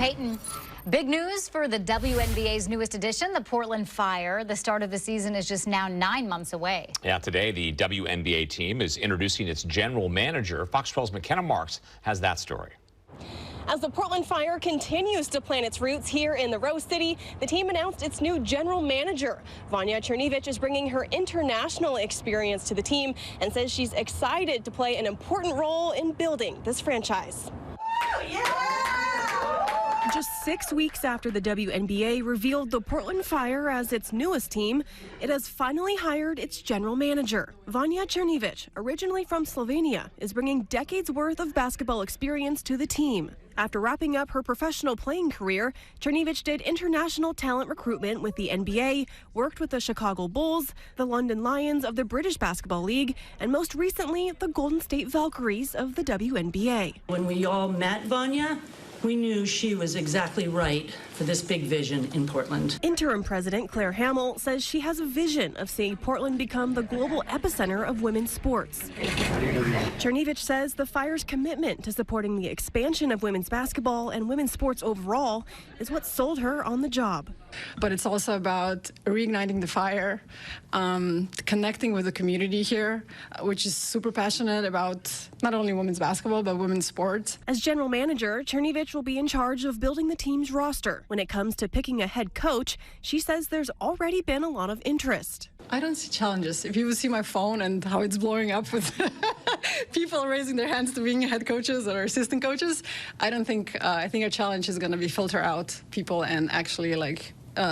Peyton, big news for the WNBA's newest edition, the Portland Fire. The start of the season is just now 9 months away. Yeah, today the WNBA team is introducing its general manager. Fox 12's McKenna Marks has that story. As the Portland Fire continues to plant its roots here in the Rose City, the team announced its new general manager. Vanja Černivec is bringing her international experience to the team and says she's excited to play an important role in building this franchise. Just 6 weeks after the WNBA revealed the Portland Fire as its newest team, it has finally hired its general manager. Vanja Černivec, originally from Slovenia, is bringing decades worth of basketball experience to the team. After wrapping up her professional playing career, Černivec did international talent recruitment with the NBA, worked with the Chicago Bulls, the London Lions of the British Basketball League, and most recently, the Golden State Valkyries of the WNBA. When we all met Vanja, we knew she was exactly right for this big vision in Portland. Interim President Claire Hamill says she has a vision of seeing Portland become the global epicenter of women's sports. Černivec says the Fire's commitment to supporting the expansion of women's basketball and women's sports overall is what sold her on the job. But it's also about reigniting the fire, connecting with the community here, which is super passionate about not only women's basketball, but women's sports. As general manager, Černivec will be in charge of building the team's roster. When it comes to picking a head coach, she says there's already been a lot of interest. I don't see challenges. If you see my phone and how it's blowing up with people raising their hands to being head coaches or assistant coaches, I think a challenge is going to be filter out people and actually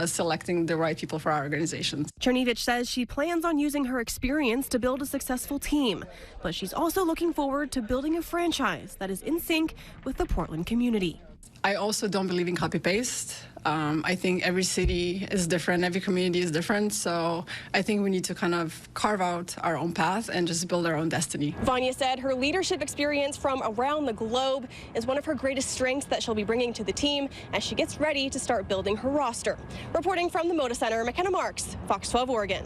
selecting the right people for our organization. Černivec says she plans on using her experience to build a successful team, but she's also looking forward to building a franchise that is in sync with the Portland community. I also don't believe in copy-paste. I think every city is different, every community is different, so I think we need to kind of carve out our own path and just build our own destiny. Vanja said her leadership experience from around the globe is one of her greatest strengths that she'll be bringing to the team as she gets ready to start building her roster. Reporting from the Moda Center, McKenna Marks, Fox 12 Oregon.